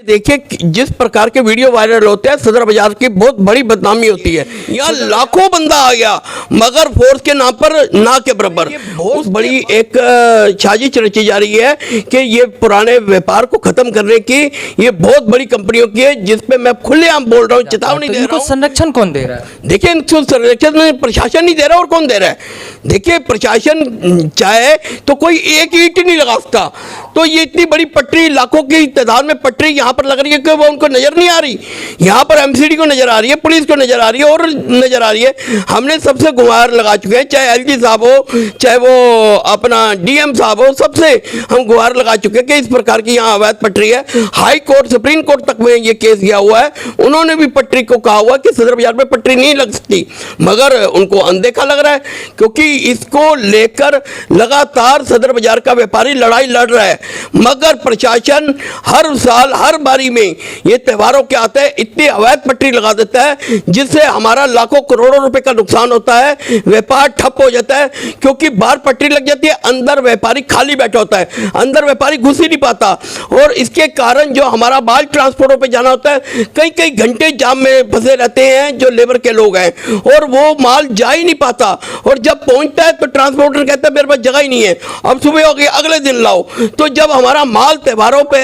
देखिए जिस प्रकार के वीडियो वायरल होते हैं सदर बाजार की बहुत बड़ी बदनामी होती है। यहाँ लाखों बंदा आ गया मगर फोर्स के नाम पर ना के बराबर बहुत बड़ी एक साजिश रची जा रही है कि ये पुराने व्यापार को खत्म करने की ये बहुत बड़ी कंपनियों की है, जिसपे मैं खुलेआम बोल रहा हूँ, चेतावनी दे रहा हूँ। संरक्षण कौन दे रहा है? देखिए इनको संरक्षण प्रशासन नहीं दे रहा और कौन दे रहा है? देखिए प्रशासन चाहे तो कोई एक ईंट नहीं लगा सकता, तो ये इतनी बड़ी पटरी लाखों की तादाद में पटरी यहाँ पर लग रही है कि वो उनको नजर नहीं आ रही। यहाँ पर एमसीडी को नजर आ रही है, पुलिस को नजर आ रही है और नजर आ रही है। हमने सबसे गुहार लगा चुके हैं, चाहे एलजी साहब हो चाहे वो अपना डीएम साहब हो, सबसे हम गुहार लगा चुके हैं कि इस प्रकार की यहाँ अवैध पटरी है। हाई कोर्ट सुप्रीम कोर्ट तक में ये केस गया हुआ है, उन्होंने भी पटरी को कहा हुआ कि सदर बाजार में पटरी नहीं लग सकती, मगर उनको अनदेखा लग रहा है क्योंकि इसको लेकर लगातार सदर बाजार का व्यापारी लड़ाई लड़ रहा है। मगर प्रशासन हर साल हर बारी में ये त्योहारों के आते हैं इतनी अवैध पटरी लगा देता है जिससे हमारा लाखों करोड़ों रुपए का नुकसान होता है, व्यापार ठप हो जाता है क्योंकि बाहर पटरी लग जाती है, अंदर व्यापारी खाली बैठा होता है, अंदर व्यापारी घुस ही नहीं पाता और इसके कारण जो हमारा माल ट्रांसपोर्टों पे जाना होता है कई कई घंटे जाम में फंसे रहते हैं जो लेबर के लोग हैं और वो माल जा ही नहीं पाता और जब पहुंचता है तो ट्रांसपोर्टर कहता है मेरे पास जगह ही नहीं है, अब सुबह हो गई अगले दिन लाओ। तो जब हमारा माल त्योहारों पे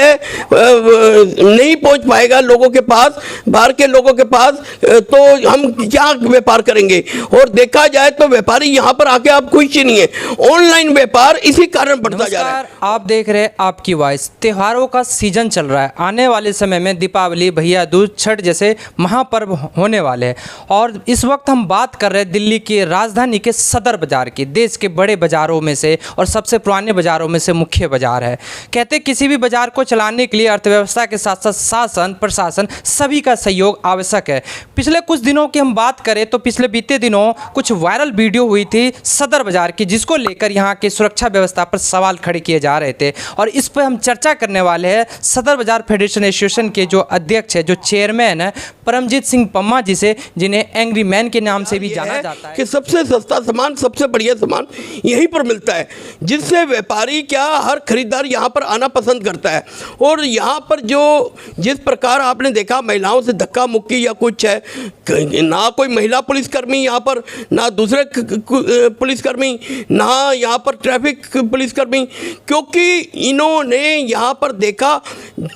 नहीं पहुंच पाएगा लोगों के पास, बाहर के लोगों के पास, तो हम क्या व्यापार करेंगे? और देखा जाए तो व्यापारी यहाँ पर आके आप खुश ही नहीं है, ऑनलाइन व्यापार इसी कारण बढ़ता जा रहा है। आप देख रहे हैं आपकी वॉइस। त्योहारों का सीजन चल रहा है, आने वाले समय में दीपावली, भैया दूज, छठ जैसे महापर्व होने वाले हैं और इस वक्त हम बात कर रहे हैं दिल्ली की राजधानी के सदर बाजार की, देश के बड़े बाजारों में से और सबसे पुराने बाजारों में से मुख्य बाजार है। कहते किसी भी बाजार को चलाने के लिए अर्थव्यवस्था के साथ साथ शासन प्रशासन सभी का सहयोग आवश्यक है। पिछले कुछ दिनों की हम बात करें तो पिछले बीते दिनों कुछ वायरल वीडियो हुई थी सदर बाजार की, जिसको लेकर यहाँ की सुरक्षा व्यवस्था पर सवाल खड़े किए जा रहे थे और इस पर हम चर्चा करने वाले हैं सदर बाजार फेडरेशन एसोसिएशन के जो अध्यक्ष है, जो चेयरमैन है, परमजीत सिंह पम्मा जी से, जिन्हें एंग्री मैन के नाम से भी जाना जाता है। कि सबसे सस्ता सामान, सबसे बढ़िया सामान यहीं पर मिलता है, जिससे व्यापारी क्या हर खरीदार यहाँ पर आना पसंद करता है। और यहाँ पर जो जिस प्रकार आपने देखा महिलाओं से धक्का मुक्की या कुछ है, ना कोई महिला पुलिसकर्मी यहाँ पर, ना दूसरे पुलिसकर्मी, ना यहाँ पर ट्रैफिक पुलिसकर्मी, क्योंकि इन्होंने यहाँ पर देखा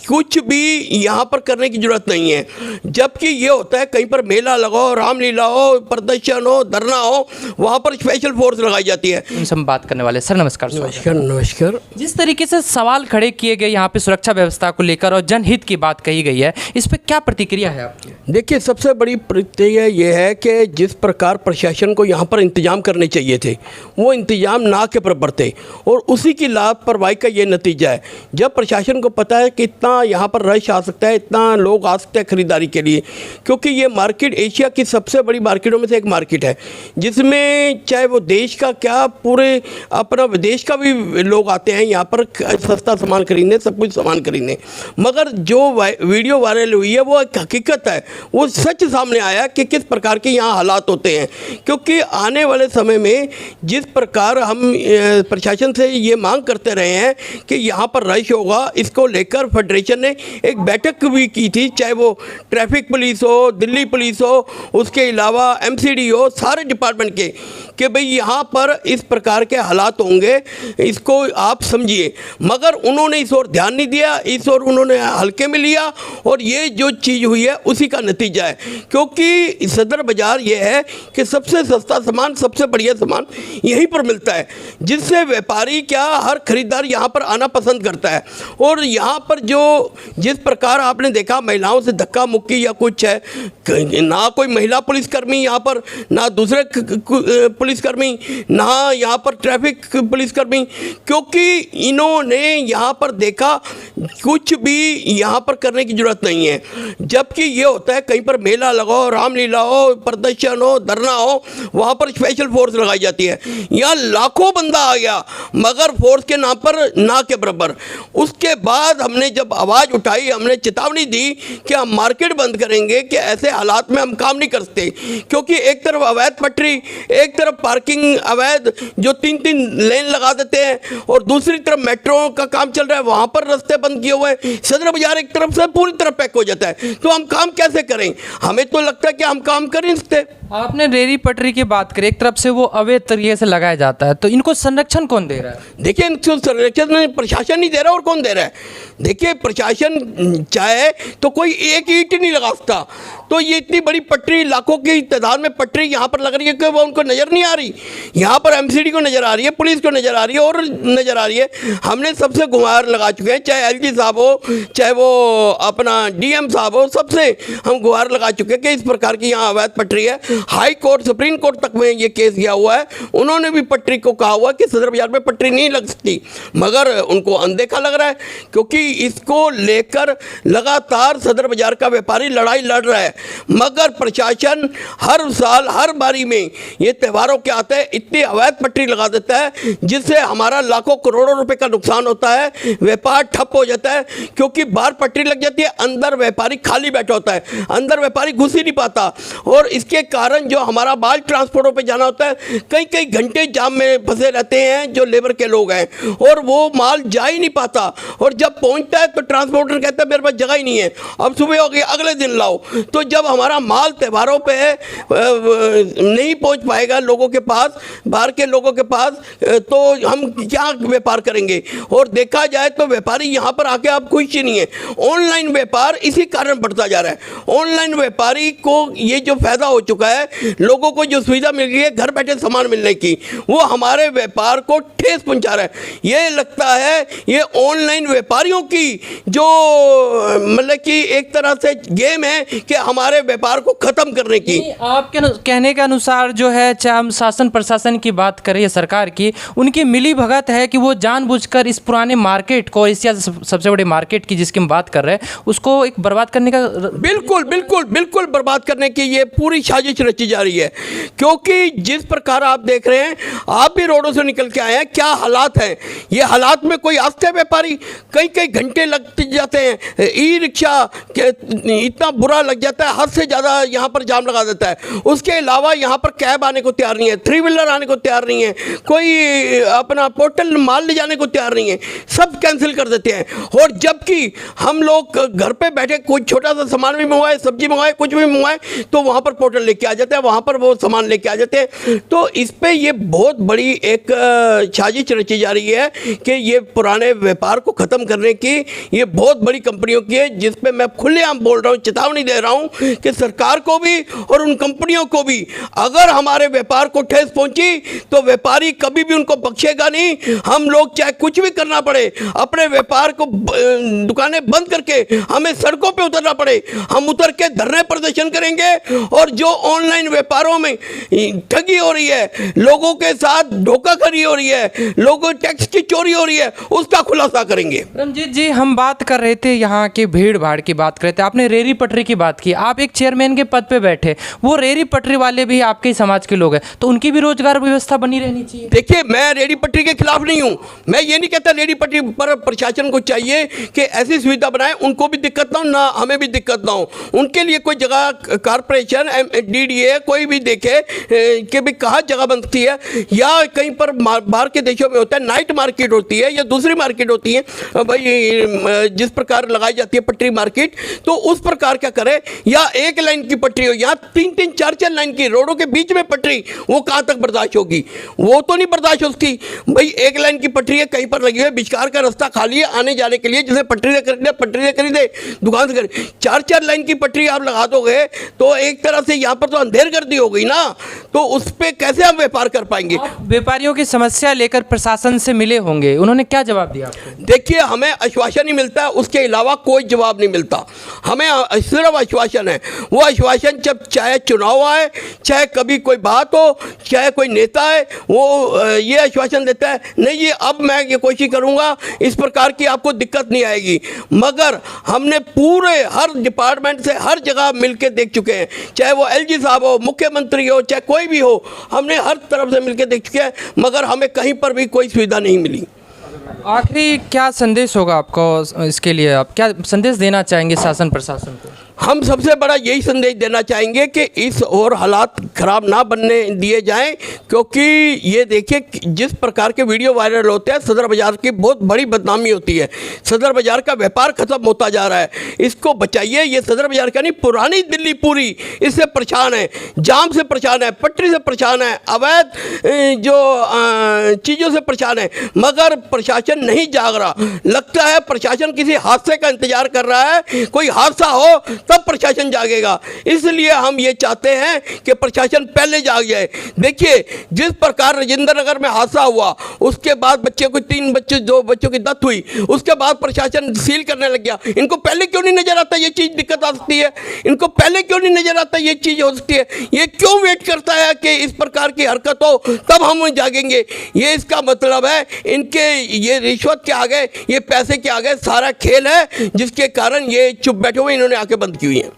कुछ भी यहाँ पर करने की जरूरत नहीं है। जबकि ये होता है कहीं पर मेला लगाओ, रामलीला हो, प्रदर्शन हो, धरना हो, वहाँ पर स्पेशल फोर्स लगाई जाती है। उनसे हम बात करने वाले। सर नमस्कार। नमस्कार। नमस्कार। जिस तरीके से सवाल खड़े किए गए यहाँ पे सुरक्षा व्यवस्था को लेकर और जनहित की बात कही गई है, इस पर क्या प्रतिक्रिया है आपकी? देखिए सबसे बड़ी प्रतिक्रिया ये है कि जिस प्रकार प्रशासन को यहाँ पर इंतजाम करने चाहिए थे वो इंतजाम ना के बराबर थे और उसी की लापरवाही का ये नतीजा है। जब प्रशासन को पता है कि इतना यहाँ पर रश आ सकता है, इतना लोग आ सकते हैं खरीदारी के लिए, क्योंकि ये मार्केट एशिया की सबसे बड़ी मार्केटों में से एक मार्केट है जिसमें चाहे वो देश का क्या पूरे अपना विदेश का भी लोग आते हैं यहाँ पर सस्ता सामान खरीदने, सब कुछ सामान खरीदने। मगर जो वीडियो वायरल हुई है वो एक हकीकत है, वो सच सामने आया कि किस प्रकार के यहाँ हालात होते हैं। क्योंकि आने वाले समय में जिस प्रकार हम प्रशासन से ये मांग करते रहे हैं कि यहाँ पर रश होगा, इसको लेकर फेडरेशन ने एक बैठक भी की थी, चाहे वो ट्रैफिक पुलिस हो, दिल्ली पुलिस हो, उसके अलावा एमसीडी हो, सारे डिपार्टमेंट के, कि भाई यहाँ पर इस प्रकार के हालात होंगे, इसको आप समझिए। मगर उन्होंने इस ओर ध्यान नहीं दिया, इस ओर उन्होंने हल्के में लिया और ये जो चीज़ हुई है उसी का नतीजा है। क्योंकि सदर बाज़ार ये है कि सबसे सस्ता सामान, सबसे बढ़िया सामान यहीं पर मिलता है, जिससे व्यापारी क्या हर खरीदार यहाँ पर आना पसंद करता है। और यहाँ पर जो जिस प्रकार आपने देखा महिलाओं से धक्का मुक्की या कुछ है, ना कोई महिला पुलिसकर्मी यहाँ पर, ना दूसरे पुलिसकर्मी, ना यहाँ पर ट्रैफिक पुलिसकर्मी, क्योंकि इन्होंने यहाँ पर देखा कुछ भी यहाँ पर करने की जरूरत नहीं है। जबकि ये होता है कहीं पर मेला लगाओ, रामलीला हो, प्रदर्शन हो, धरना हो, वहाँ पर स्पेशल फोर्स लगाई जाती है। यहाँ लाखों बंदा आ गया मगर फोर्स के नाम पर ना के बराबर। उसके बाद हमने जब आवाज़ उठाई, हमने चेतावनी दी कि हम मार्केट बंद करेंगे, कि ऐसे हालात में हम काम नहीं कर सकते, क्योंकि एक तरफ अवैध पटरी, एक तरफ तरफ पार्किंग अवैध जो 3-3 लेन लगा देते हैं और दूसरी तरफ मेट्रो का काम चल रहा है, वहाँ पर रास्ते बंद किए हुए हैं। सदर बाजार एक तरफ से पूरी तरफ पैक हो जाता है, तो हम काम कैसे करें? हमें तो लगता है कि हम काम कर नहीं सकते। आपने रेरी पटरी की बात करी, एक तरफ से वो अवैध तरीके से लगाया जाता है, तो इनको संरक्षण कौन दे रहा है? देखिए, इनको संरक्षण प्रशासन नहीं दे रहा, और कौन दे रहा है? देखिए, प्रशासन चाहे तो कोई एक ईंट नहीं लगा सकता, तो ये इतनी बड़ी पटरी, लाखों की तादाद में पटरी यहाँ पर लग रही है कि वो उनको नज़र नहीं आ रही। यहाँ पर एमसीडी को नज़र आ रही है, पुलिस को नज़र आ रही है और नज़र आ रही है। हमने सबसे गुहार लगा चुके हैं, चाहे एलजी साहब हो, चाहे वो अपना डीएम साहब हो, सबसे हम गुहार लगा चुके हैं कि इस प्रकार की यहाँ अवैध पटरी है। हाई कोर्ट, सुप्रीम कोर्ट तक में ये केस गया हुआ है, उन्होंने भी पटरी को कहा हुआ कि सदर बाजार में पटरी नहीं लग सकती, मगर उनको अनदेखा लग रहा है, क्योंकि इसको लेकर लगातार सदर बाजार का व्यापारी लड़ाई लड़ रहा है। मगर प्रशासन हर साल, हर बारी में ये त्योहारों के आते हैं इतनी अवैध पटरी लगा देता है, जिससे हमारा लाखों करोड़ों रुपए का नुकसान होता है, व्यापार ठप हो जाता है, क्योंकि बाहर पटरी लग जाती है, अंदर व्यापारी खाली बैठा होता है, अंदर व्यापारी घुस ही नहीं पाता, और इसके कारण जो हमारा माल ट्रांसपोर्टों पे जाना होता है, कई कई घंटे जाम में फंसे रहते हैं जो लेबर के लोग हैं, और वो माल जा ही नहीं पाता, और जब पहुंचता है तो ट्रांसपोर्टर कहता है मेरे पास जगह ही नहीं है, अब सुबह हो गई, अगले दिन लाओ। तो जब हमारा माल त्योहारों पे नहीं पहुंच पाएगा लोगों के पास, बाहर के लोगों के पास, तो हम क्या व्यापार करेंगे? और देखा जाए तो व्यापारी यहाँ पर आके आप खुश ही नहीं है। ऑनलाइन व्यापार इसी कारण बढ़ता जा रहा है। ऑनलाइन व्यापारी को ये जो फायदा हो चुका है, लोगों को जो सुविधा मिल गई है घर बैठे सामान मिलने की, वो हमारे व्यापार को ठेस पहुंचा रहा है। ये लगता है ये ऑनलाइन व्यापारियों की जो मतलब कि एक तरह से गेम है कि हमारे व्यापार को खत्म करने की। आपके कहने के अनुसार जो है, चाहे हम शासन प्रशासन की बात करें या सरकार की, उनकी मिली भगत है कि वो जानबूझकर इस पुराने मार्केट को, एशिया सबसे बड़े मार्केट की जिसकी हम बात कर रहे हैं, उसको एक बर्बाद करने का बिल्कुल बिल्कुल बिल्कुल बर्बाद करने की ये पूरी साजिश रची जा रही है। क्योंकि जिस प्रकार आप देख रहे हैं, आप भी रोडों से निकल के आए हैं, क्या हालात हैं। ये हालात में कोई आस्ते व्यापारी कई कई घंटे लग जाते हैं, ई रिक्शा इतना बुरा लग जाता है, हद से ज़्यादा यहाँ पर जाम लगा देता है। उसके अलावा यहाँ पर कैब आने को तैयार नहीं है, 3 व्हीलर आने को तैयार नहीं है, कोई अपना पोर्टल माल ले जाने को तैयार नहीं है, सब कैंसिल कर देते हैं। और जबकि हम लोग घर पे बैठे कोई छोटा सा सामान भी मंगवाए, सब्जी मंगवाए, कुछ भी मंगवाए, तो वहाँ पर पोर्टल लेके आ जाते हैं, वहाँ पर वो सामान लेके आ जाते हैं। तो इस पे ये बहुत बड़ी एक साजिश रची जा रही है कि ये पुराने व्यापार को ख़त्म करने की ये बहुत बड़ी कंपनियों की है, जिस पे मैं खुलेआम बोल रहा हूँ, चेतावनी दे रहा हूँ कि सरकार को भी और उन कंपनियों को भी, अगर हमारे व्यापार को ठेस पहुंची तो व्यापारी कभी भी उनको बख्शेगा नहीं। हम लोग चाहे कुछ भी करना पड़े, अपने व्यापार को दुकानें बंद करके हमें सड़कों पे उतरना पड़े, हम उतर के धरने प्रदर्शन करेंगे। और जो ऑनलाइन व्यापारों में ठगी हो रही है, लोगों के साथ धोखाधड़ी हो रही है, लोगों टैक्स की चोरी हो रही है, उसका खुलासा करेंगे। रमजीत जी, हम बात कर रहे थे यहाँ के भीड़ भाड़ की बात कर रहे थे, आपने रेरी पटरी की बात की, आप एक चेयरमैन के पद पे बैठे, वो रेरी पटरी वाले भी आपके समाज के लोग हैं, तो उनकी भी रोजगार व्यवस्था बनी रहनी चाहिए। देखिए, मैं रेडी पटरी के खिलाफ नहीं हूं, मैं ये नहीं कहता रेडी पटरी पर प्रशासन को चाहिए कि ऐसी सुविधा बनाए उनको भी दिक्कत ना हो, ना हमें भी दिक्कत ना हो। उनके लिए कोई जगह कारपोरेशन, डीडीए कोई भी देखे कि भी कहाँ जगह बन सकती है, या कहीं पर बाहर के देशों में होता है नाइट मार्केट होती है या दूसरी मार्केट होती है, भाई जिस प्रकार लगाई जाती है पटरी मार्केट, तो उस प्रकार क्या करे, या एक लाइन की पटरी हो, यहाँ 3-3, 4-4 लाइन की रोडों के बीच में पटरी, वो कहाँ तक बर्दाश्त होगी? वो तो नहीं बर्दाश्त हो सकती। भाई एक लाइन की पटरी है, कहीं पर लगी है, बिचकार का रास्ता खाली है आने जाने के लिए, जिसे पटरी से खरीदे दुकान से खरीदे, 4-4 लाइन की पटरी आप लगा दोगे तो एक तरह से यहाँ पर तो अंधेर गर्दी हो गई ना, तो उस पर कैसे हम व्यापार कर पाएंगे? व्यापारियों की समस्या लेकर प्रशासन से मिले होंगे, उन्होंने क्या जवाब दिया आपको? देखिए, हमें आश्वासन ही मिलता है, उसके अलावा कोई जवाब नहीं मिलता। हमें सिर्फ आश्वासन है। वो आश्वासन जब चाहे चुनाव आए, चाहे कभी कोई बात हो, चाहे कोई नेता है, वो ये आश्वासन देता है, नहीं ये अब मैं ये कोशिश करूँगा, इस प्रकार की आपको दिक्कत नहीं आएगी। मगर हमने पूरे हर डिपार्टमेंट से हर जगह मिलकर देख चुके हैं, चाहे वो एलजी साहब हो, मुख्यमंत्री हो, चाहे कोई भी हो, हमने हर तरफ से मिलकर देख चुके हैं, मगर हमें कहीं पर भी कोई सुविधा नहीं मिली। आखिरी क्या संदेश होगा आपको इसके लिए, आप क्या संदेश देना चाहेंगे शासन प्रशासन को? हम सबसे बड़ा यही संदेश देना चाहेंगे कि इस और हालात ख़राब ना बनने दिए जाएं, क्योंकि ये देखिए जिस प्रकार के वीडियो वायरल होते हैं, सदर बाज़ार की बहुत बड़ी बदनामी होती है, सदर बाज़ार का व्यापार ख़त्म होता जा रहा है। इसको बचाइए। ये सदर बाज़ार का नहीं, पुरानी दिल्ली पूरी इससे परेशान है, जाम से परेशान है, पटरी से परेशान है, अवैध जो चीज़ों से परेशान है, मगर प्रशासन नहीं जाग रहा। लगता है प्रशासन किसी हादसे का इंतजार कर रहा है, कोई हादसा हो तब प्रशासन जागेगा। इसलिए हम ये चाहते हैं कि प्रशासन पहले जाग जाए। देखिए जिस प्रकार राजेंद्र नगर में हादसा हुआ, उसके बाद बच्चे को 2 बच्चों की डेथ हुई, उसके बाद प्रशासन सील करने लग गया। इनको पहले क्यों नहीं नजर आता ये चीज़ दिक्कत आ सकती है? इनको पहले क्यों नहीं नजर आता ये चीज़ हो सकती है? ये क्यों वेट करता है कि इस प्रकार की हरकत हो तब हम जागेंगे? ये इसका मतलब है इनके ये रिश्वत के आगे, ये पैसे के आगे सारा खेल है, जिसके कारण ये चुप बैठे हुए, इन्होंने आंखें बंद की हुई हैं।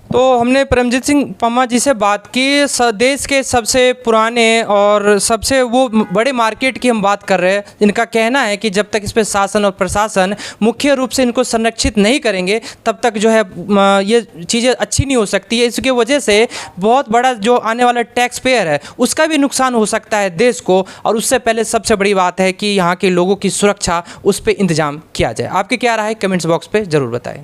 तो हमने परमजीत सिंह पम्मा जी से बात की। देश के सबसे पुराने और सबसे वो बड़े मार्केट की हम बात कर रहे हैं। इनका कहना है कि जब तक इस पर शासन और प्रशासन मुख्य रूप से इनको संरक्षित नहीं करेंगे तब तक जो है ये चीज़ें अच्छी नहीं हो सकती है। इसकी वजह से बहुत बड़ा जो आने वाला टैक्स पेयर है उसका भी नुकसान हो सकता है देश को। और उससे पहले सबसे बड़ी बात है कि यहाँ के लोगों की सुरक्षा, उस पर इंतजाम किया जाए। आपकी क्या राय है? कमेंट्स बॉक्स पर ज़रूर बताएँ।